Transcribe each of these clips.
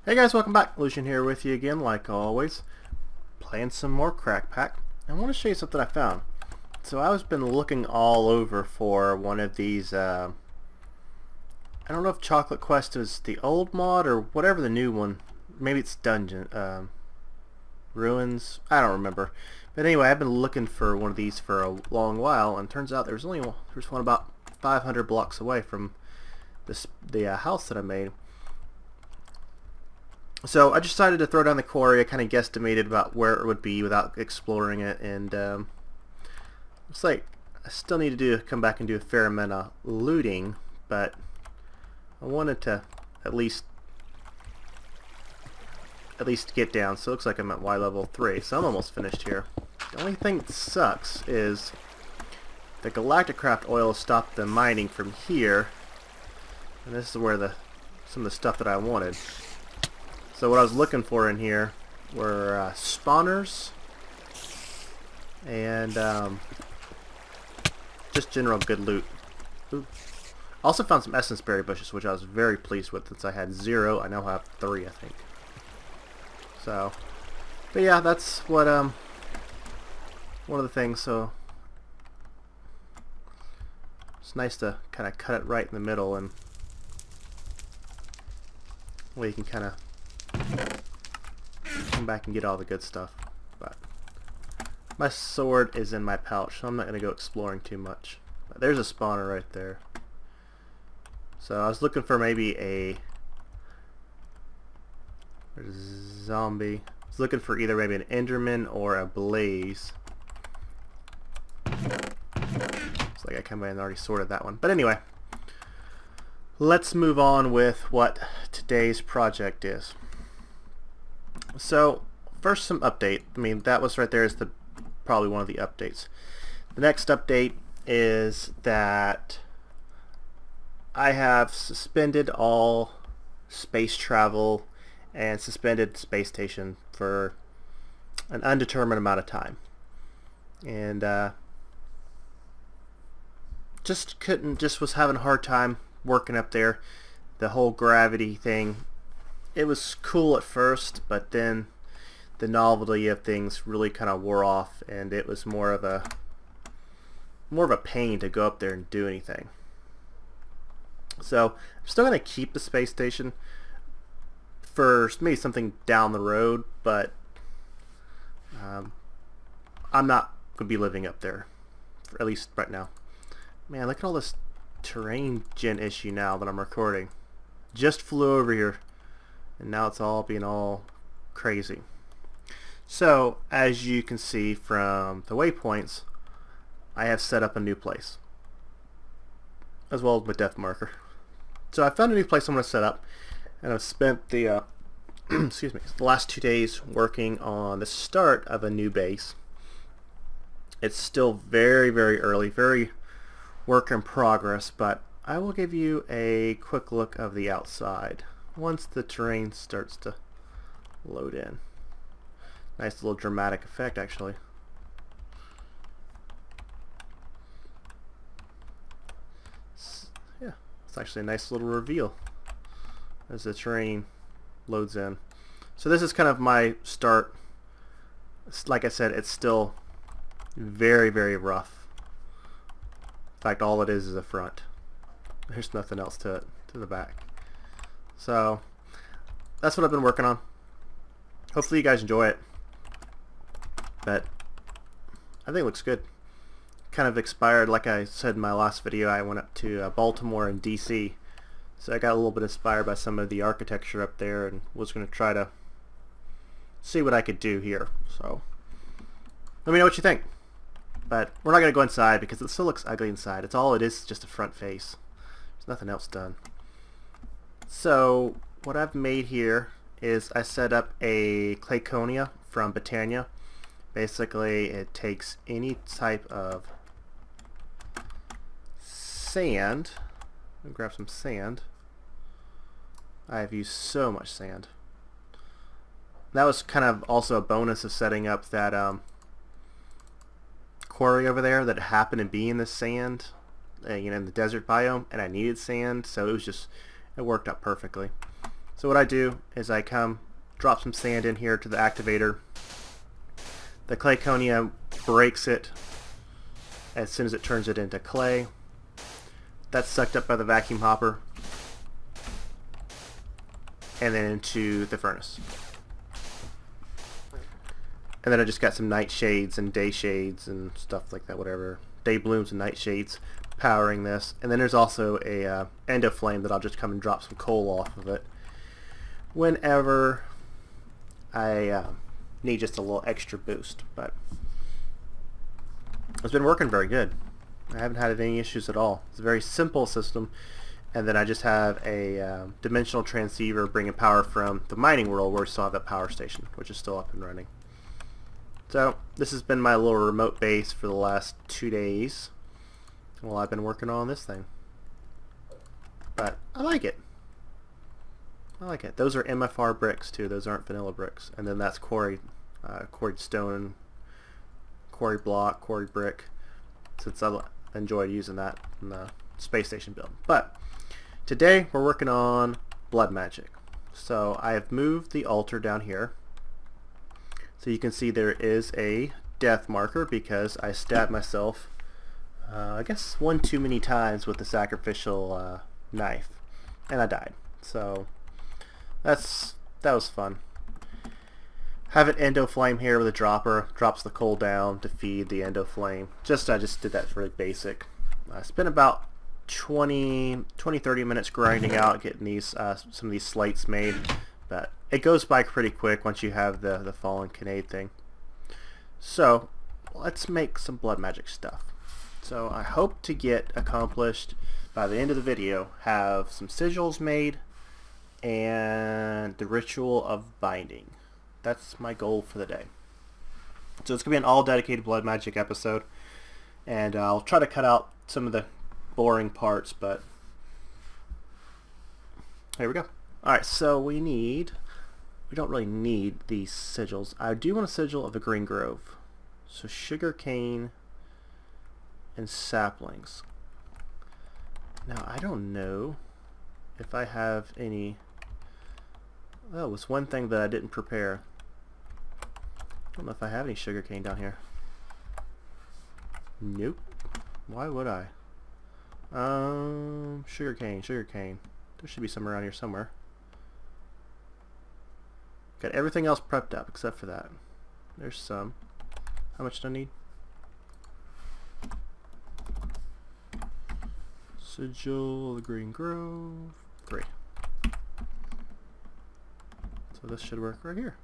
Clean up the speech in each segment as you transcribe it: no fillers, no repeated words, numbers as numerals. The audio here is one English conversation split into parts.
Hey guys, welcome back. Lucian here with you again, like always, playing some more Crackpack. I want to show you something I found. So I've been looking all over for one of these, I don't know if Chocolate Quest is the old mod or whatever the new one. Maybe it's Dungeon, Ruins, I don't remember. But anyway, I've been looking for one of these for a long while, and turns out there's one about 500 blocks away from the house that I made. So I decided to throw down the quarry. I kind of guesstimated about where it would be without exploring it, and looks like I still need to come back and do a fair amount of looting, but I wanted to at least get down. So it looks like I'm at Y level 3, so I'm almost finished here. The only thing that sucks is the Galacticraft oil stopped the mining from here, and this is where some of the stuff that I wanted. So what I was looking for in here were spawners and just general good loot. Ooh. Also found some essence berry bushes, which I was very pleased with since I had 0. I now have 3, I think. So, but yeah, that's what one of the things. So it's nice to kind of cut it right in the middle, and where you can kind of come back and get all the good stuff. But my sword is in my pouch, so I'm not going to go exploring too much. But there's a spawner right there. So I was looking for maybe a zombie. I was looking for either maybe an Enderman or a Blaze. Looks like I kind of already sorted that one. But anyway, let's move on with what today's project is. So first, some update. I mean, that was right there is probably one of the updates. The next update is that I have suspended all space travel and suspended space station for an undetermined amount of time, and just was having a hard time working up there. The whole gravity thing, it was cool at first, but then the novelty of things really kind of wore off, and it was more of a pain to go up there and do anything. So I'm still going to keep the space station for maybe something down the road, but I'm not going to be living up there, for at least right now. Man, look at all this terrain gen issue now that I'm recording. Just flew over here, and now it's all being all crazy. So as you can see from the waypoints, I have set up a new place, as well as my depth marker. So I found a new place I'm going to set up, and I've spent the excuse me, the last 2 days working on the start of a new base. It's still very, very early, very work in progress, but I will give you a quick look of the outside once the terrain starts to load in. Nice little dramatic effect, actually. Yeah, it's actually a nice little reveal as the terrain loads in. So this is kind of my start. Like I said, it's still very, very rough. In fact, all it is a front. There's nothing else to it, to the back. So that's what I've been working on. Hopefully you guys enjoy it. But I think it looks good. Kind of expired, like I said in my last video, I went up to Baltimore and DC. So I got a little bit inspired by some of the architecture up there, and was going to try to see what I could do here. So let me know what you think. But we're not going to go inside because it still looks ugly inside. It's all it is, just a front face. There's nothing else done. So what I've made here is I set up a Clayconia from Britannia. Basically, it takes any type of sand. Let me grab some sand. I have used so much sand. That was kind of also a bonus of setting up that quarry over there that happened to be in the sand, you know, in the desert biome, and I needed sand, so it worked out perfectly. So what I do is I come, drop some sand in here to the activator. The clayconia breaks it as soon as it turns it into clay. That's sucked up by the vacuum hopper and then into the furnace. And then I just got some nightshades and day shades and stuff like that, whatever. Day blooms and nightshades powering this. And then there's also a endo flame that I'll just come and drop some coal off of it whenever I need just a little extra boost. But it's been working very good. I haven't had any issues at all. It's a very simple system. And then I just have a dimensional transceiver bringing power from the mining world where we still have that power station, which is still up and running. So this has been my little remote base for the last 2 days while I've been working on this thing. But I like it. I like it. Those are MFR bricks too. Those aren't vanilla bricks. And then that's quarried stone, quarried block, quarried brick. Since I enjoyed using that in the space station build. But today we're working on blood magic. So I have moved the altar down here. So you can see there is a death marker because I stabbed myself, I guess one too many times with the sacrificial knife, and I died. So that was fun. Have an endo flame here with a dropper, drops the coal down to feed the endo flame. I just did that really basic. I spent about 20-30 minutes grinding out, getting these some of these slates made, but it goes by pretty quick once you have the fallen Kinnaid thing. So let's make some blood magic stuff. So I hope to get accomplished by the end of the video, have some sigils made and the ritual of binding. That's my goal for the day. So it's going to be an all dedicated blood magic episode, and I'll try to cut out some of the boring parts, but here we go. Alright, so we don't really need these sigils. I do want a sigil of the Green Grove. So sugar cane and saplings. Now I don't know if I have any. Oh, it was one thing that I didn't prepare. I don't know if I have any sugar cane down here. Nope. Why would I? Sugar cane. There should be some around here somewhere. Got everything else prepped up except for that. There's some. How much do I need? Sigil of the Green Grove. 3. So this should work right here.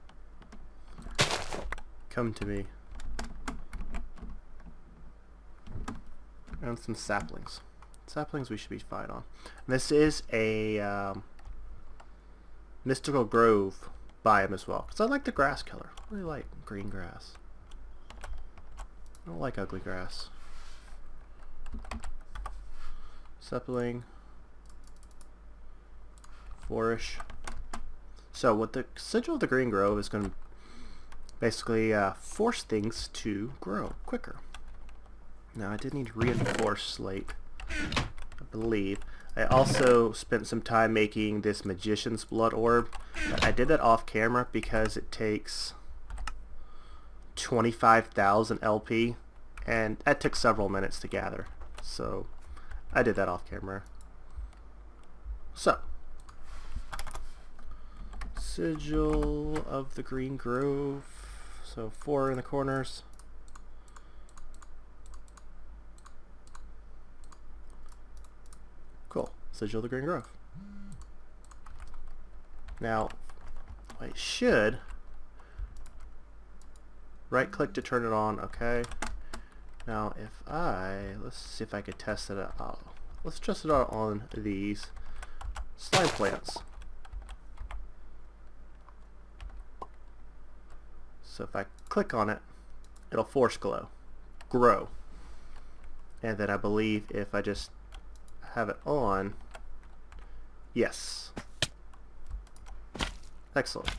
Come to me. And some saplings. Saplings we should be fine on. And this is a Mystical Grove biome as well, because I like the grass color. I really like green grass. I don't like ugly grass. Sapling. 4-ish. So what the Sigil of the Green Grove is going to basically force things to grow quicker. Now I did need reinforced slate, I believe. I also spent some time making this Magician's Blood Orb. I did that off camera because it takes 25,000 LP, and that took several minutes to gather. So I did that off camera. So, Sigil of the Green Grove. So 4 in the corners. Cool. Sigil of the Green Grove. Now, I should right click to turn it on. Okay. Now, let's see if I could test it out. Let's test it out on these slime plants. So if I click on it, it'll force grow. And then I believe if I just have it on, yes. Excellent.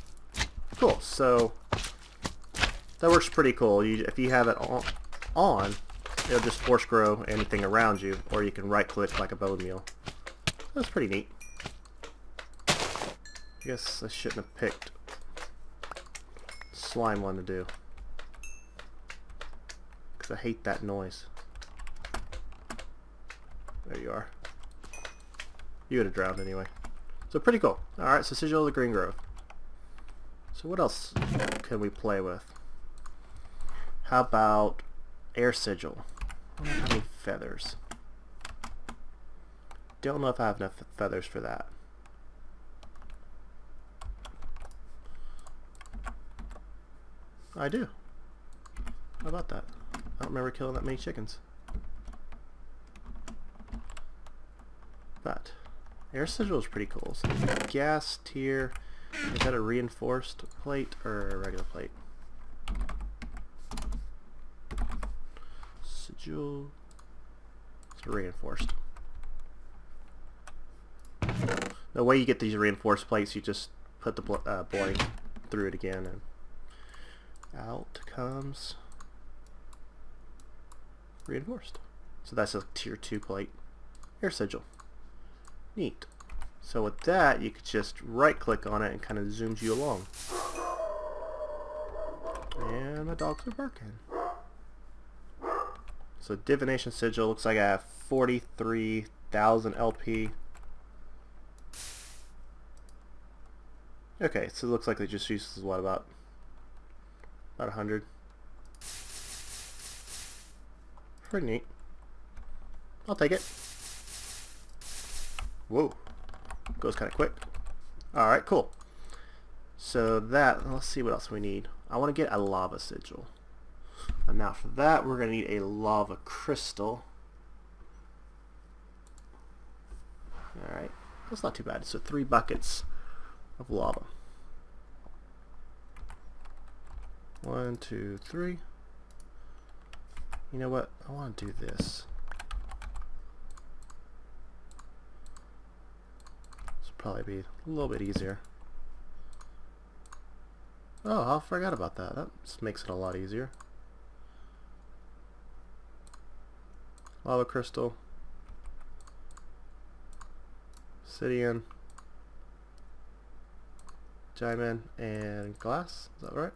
Cool. So that works pretty cool. If you have it on, it'll just force grow anything around you, or you can right click like a bone meal. That's pretty neat. I guess I shouldn't have picked slime one to do, because I hate that noise. There you are. You would have drowned anyway. So pretty cool. Alright, so Sigil of the Green Grove. So what else can we play with? How about Air Sigil? I don't have any feathers. Don't know if I have enough feathers for that. I do. How about that? I don't remember killing that many chickens. But Air Sigil is pretty cool. So gas tier. Is that a reinforced plate or a regular plate? Sigil. It's reinforced. The way you get these reinforced plates, you just put the blank through it again, and out comes reinforced. So that's a tier 2 plate. Air Sigil. Neat. So with that, you could just right click on it and kind of zooms you along. And my dogs are barking. So Divination Sigil, looks like I have 43,000 LP. Okay, so it looks like it just uses what, about 100. Pretty neat. I'll take it. Whoa. Goes kind of quick. Alright, cool. So that, let's see what else we need. I want to get a lava sigil. And now for that, we're going to need a lava crystal. Alright, that's not too bad. So 3 buckets of lava. 1, 2, 3. You know what? I want to do this. This will probably be a little bit easier. Oh, I forgot about that. That just makes it a lot easier. Lava crystal. Obsidian. Diamond and glass. Is that right?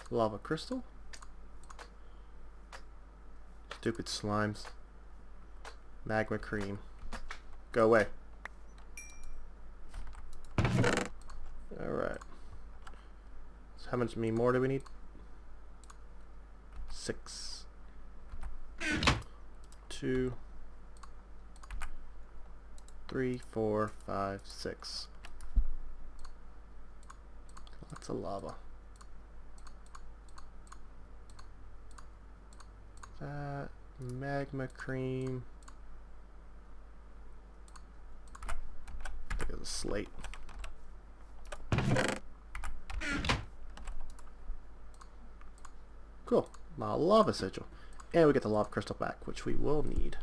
Lava crystal. Stupid slimes. Magma cream. Go away. Alright. So how much more do we need? 6. 2. 3, 4, 5, 6. Lots of lava. That magma cream. I think it was slate. Cool. My lava sigil. And we get the lava crystal back, which we will need.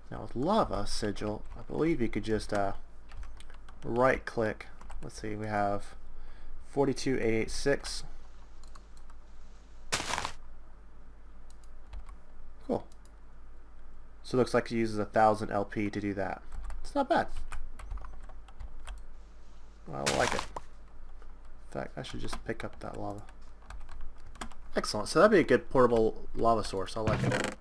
Now with lava sigil, I believe you could just right click. Let's see, we have 42886. Cool. So it looks like it uses 1,000 LP to do that. It's not bad. I like it. In fact, I should just pick up that lava. Excellent. So that'd be a good portable lava source. I like it.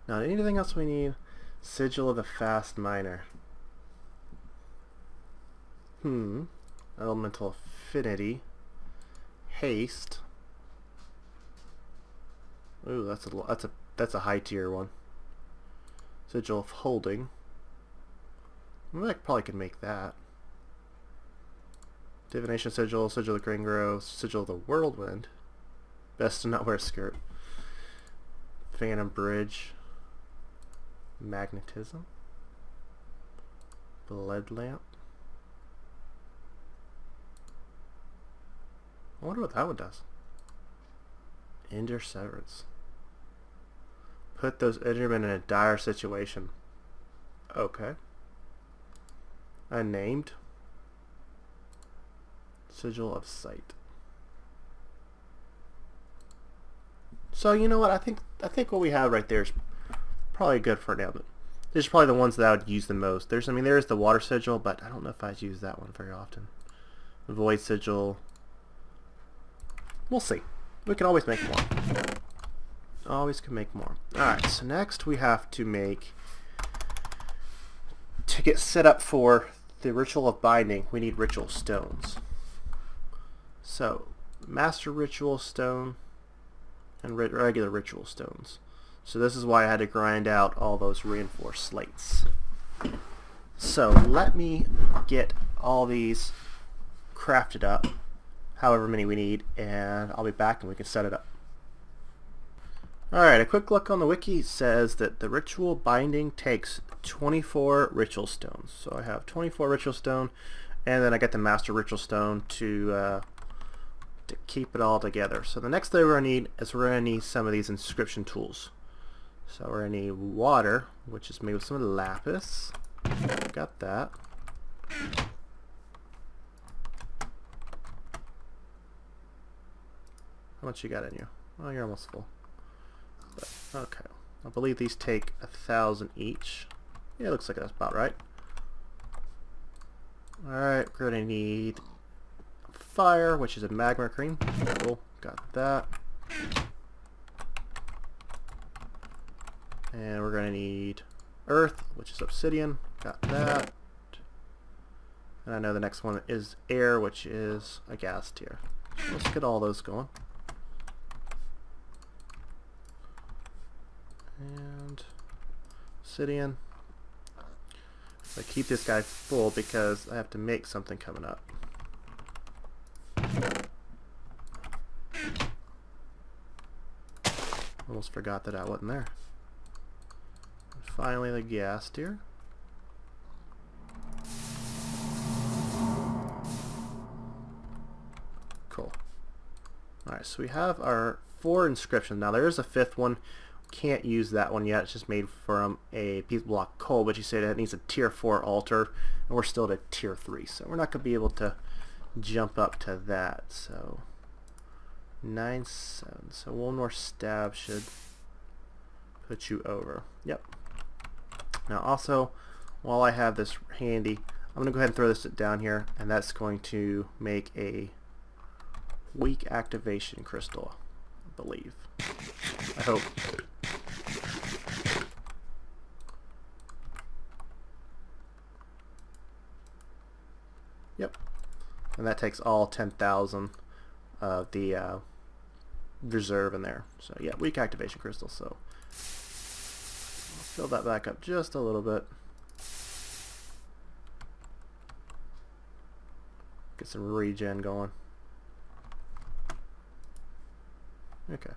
Now, anything else we need? Sigil of the Fast Miner. Elemental Affinity. Haste. Ooh, that's a high tier one. Sigil of Holding. I probably could make that. Divination Sigil, Sigil of the Green Grove, Sigil of the Whirlwind. Best to not wear a skirt. Phantom Bridge. Magnetism. Blood Lamp. I wonder what that one does. Ender Severance. Put those Endermen in a dire situation. Okay. Unnamed. Sigil of Sight. So you know what? I think what we have right there is probably good for now. These are probably the ones that I would use the most. I mean, there is the water sigil, but I don't know if I'd use that one very often. Void sigil. We'll see. We can always make more. Always can make more. Alright, so next we have to get set up for the ritual of binding, we need ritual stones. So, master ritual stone and regular ritual stones. So this is why I had to grind out all those reinforced slates. So let me get all these crafted up, however many we need, and I'll be back and we can set it up. Alright, a quick look on the wiki says that the ritual binding takes 24 ritual stones. So I have 24 ritual stone, and then I get the master ritual stone to keep it all together. So the next thing we're going to need is we're going to need some of these inscription tools. So we're going to need water, which is made with some lapis. Got that. How much you got in you? Oh, you're almost full. But, okay. I believe these take 1,000 each. Yeah, it looks like that's about right. Alright, we're going to need fire, which is a magma cream. Cool, got that. And we're going to need earth, which is obsidian. Got that. And I know the next one is air, which is a gas tier. So let's get all those going. And obsidian. So I keep this guy full because I have to make something coming up. Almost forgot that I wasn't there. And finally the gas tier. Cool. Alright, so we have our 4 inscriptions. Now there is a 5th one. Can't use that one yet. It's just made from a piece of block coal, but you say that it needs a tier 4 altar, and we're still at tier 3, so we're not going to be able to jump up to that. So 9, 7. So one more stab should put you over. Yep. Now also, while I have this handy, I'm going to go ahead and throw this down here, and that's going to make a weak activation crystal, I believe. I hope. Yep. And that takes all 10,000 of the reserve in there. So yeah, weak activation crystal. So I'll fill that back up just a little bit. Get some regen going. Okay.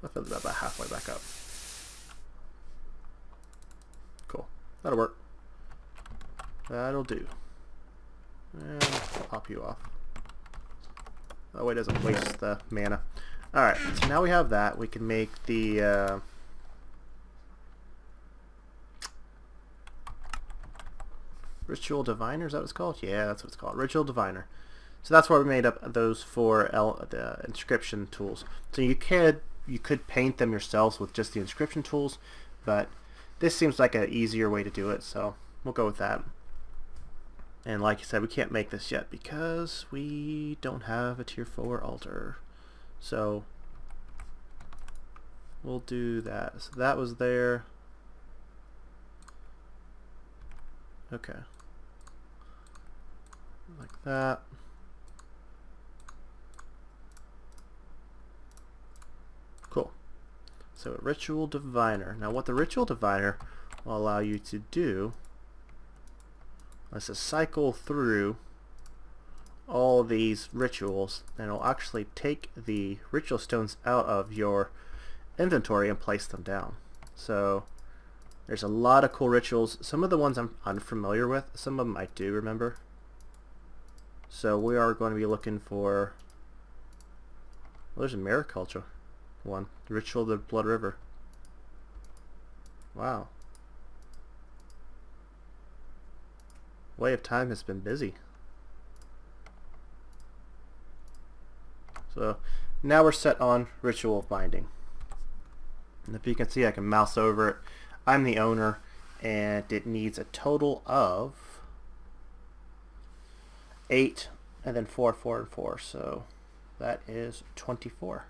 I'll fill that about halfway back up. Cool. That'll work. That'll do. And I'll pop you off. That way it doesn't waste the mana. Alright, so now we have that. We can make the Ritual Diviner, is that what it's called? Yeah, that's what it's called. Ritual Diviner. So that's why we made up those 4 the inscription tools. So you could paint them yourselves with just the inscription tools, but this seems like an easier way to do it, so we'll go with that. And like I said, we can't make this yet because we don't have a tier 4 altar. So we'll do that. So that was there. Okay. Like that. Cool. So a Ritual Diviner. Now what the Ritual Diviner will allow you to do is to cycle through all these rituals, and it'll actually take the ritual stones out of your inventory and place them down. So there's a lot of cool rituals. Some of the ones I'm unfamiliar with, some of them I do remember. So we are going to be looking for, well, there's a mariculture one, the Ritual of the Blood River. Wow. Way of Time has been busy. So now we're set on Ritual of Binding. And if you can see, I can mouse over it. I'm the owner, and it needs a total of 8, and then 4, 4, and 4. So that is 24,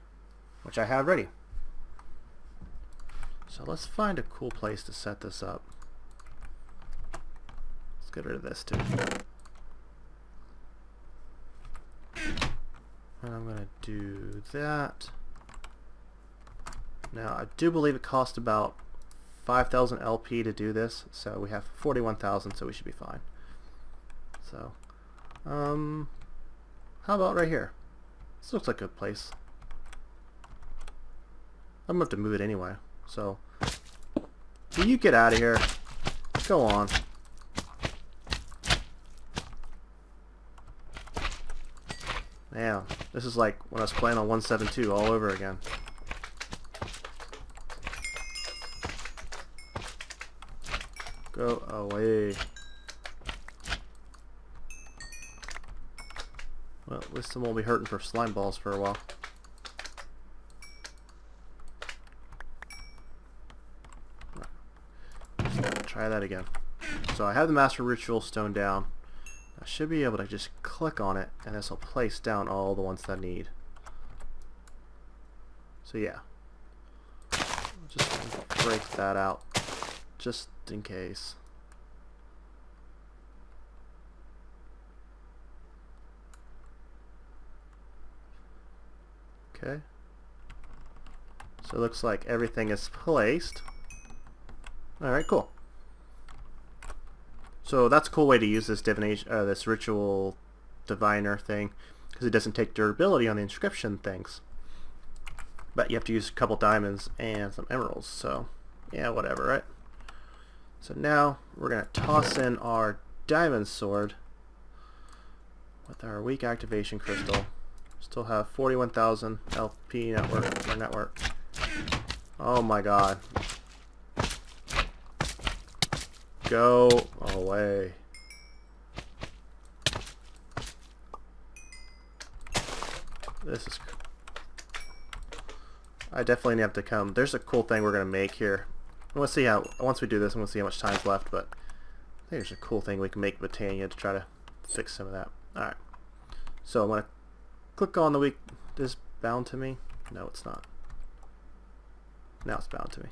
which I have ready. So let's find a cool place to set this up. Let's get rid of this too. And I'm going to do that. Now, I do believe it cost about 5,000 LP to do this, so we have 41,000, so we should be fine. So, how about right here? This looks like a good place. I'm going to have to move it anyway, so will you get out of here? Go on. Man, this is like when I was playing on 172 all over again. Go away. Well, at least I won't be hurting for slime balls for a while. Try that again. So I have the Master Ritual Stone down. I should be able to just click on it, and this will place down all the ones that I need. So yeah. Just break that out, just in case. Okay. So it looks like everything is placed. Alright, cool. So that's a cool way to use this divination, this ritual diviner thing, because it doesn't take durability on the inscription things. But you have to use a couple diamonds and some emeralds, so yeah, whatever, right? So now we're going to toss in our diamond sword with our weak activation crystal. Still have 41,000 LP network. Oh my god. Go away. This is... I definitely have to come. There's a cool thing we're going to make here. We'll see how, once we do this, and we'll see how much time's left, but I think there's a cool thing we can make with Tanya to try to fix some of that. Alright. So I'm going to click on the weak... Is bound to me? No, it's not. Now it's bound to me.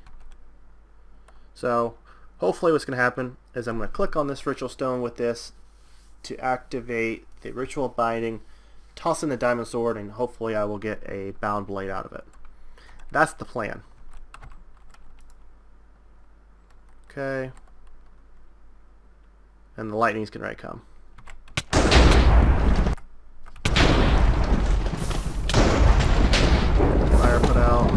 So hopefully what's going to happen is I'm going to click on this ritual stone with this to activate the ritual binding, toss in the diamond sword, and hopefully I will get a bound blade out of it. That's the plan. Okay. And the lightning's getting ready to come. Fire put out.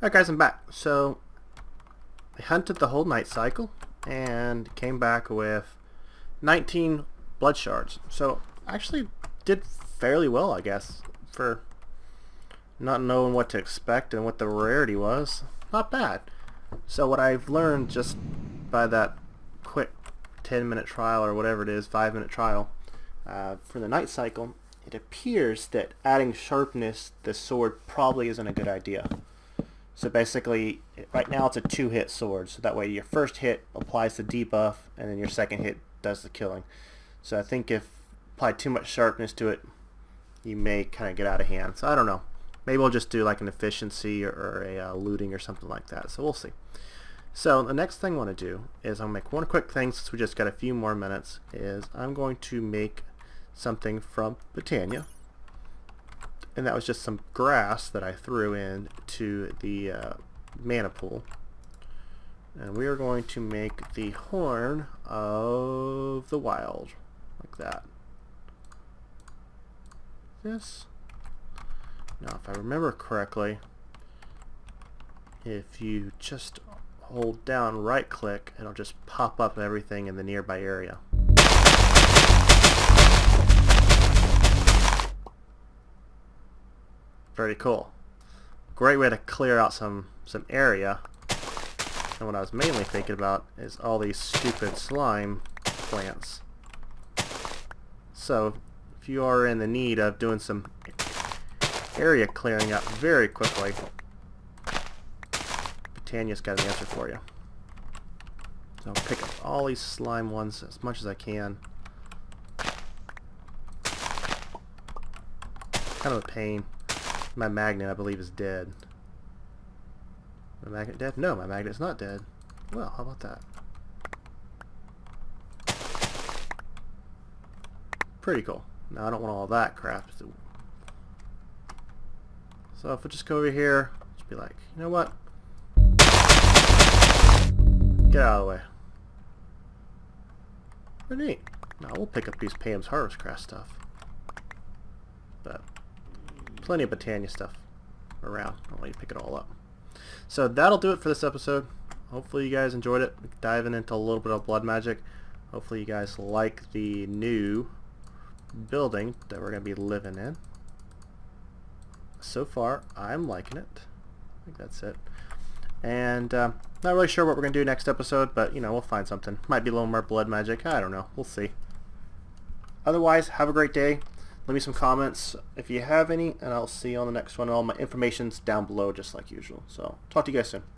Alright guys, I'm back. So I hunted the whole night cycle and came back with 19 blood shards. So I actually did fairly well, I guess, for not knowing what to expect and what the rarity was. Not bad. So what I've learned just by that quick 10-minute trial, or whatever it is, 5-minute trial for the night cycle, it appears that adding sharpness to the sword probably isn't a good idea. So basically, right now it's a 2-hit sword, so that way your first hit applies the debuff, and then your second hit does the killing. So I think if you apply too much sharpness to it, you may kind of get out of hand. So I don't know. Maybe we'll just do like an efficiency or a looting or something like that. So we'll see. So the next thing I want to do is I'll make one quick thing, since we just got a few more minutes, is I'm going to make something from Britannia. And that was just some grass that I threw in to the mana pool. And we are going to make the Horn of the Wild, like that. This. Now, if I remember correctly, if you just hold down right click, it'll just pop up everything in the nearby area. Very cool. great way to clear out some area. And what I was mainly thinking about is all these stupid slime plants. So if you are in the need of doing some area clearing up very quickly, Britannia's got an answer for you. So I'll pick up all these slime ones as much as I can. Kind of a pain. My magnet, I believe, is dead. My magnet dead? No, my magnet's not dead. Well, how about that? Pretty cool. Now I don't want all that crap. So if we just go over here, just be like, you know what? Get out of the way. Pretty neat. Now we'll pick up these Pam's Harvest Craft stuff. But plenty of Britannia stuff around. I'll let you pick it all up. So that'll do it for this episode. Hopefully you guys enjoyed it. Diving into a little bit of blood magic. Hopefully you guys like the new building that we're going to be living in. So far, I'm liking it. I think that's it. And not really sure what we're going to do next episode, but you know, we'll find something. Might be a little more blood magic. I don't know. We'll see. Otherwise, have a great day. Leave me some comments if you have any, and I'll see you on the next one. All my information's down below just like usual. So, talk to you guys soon.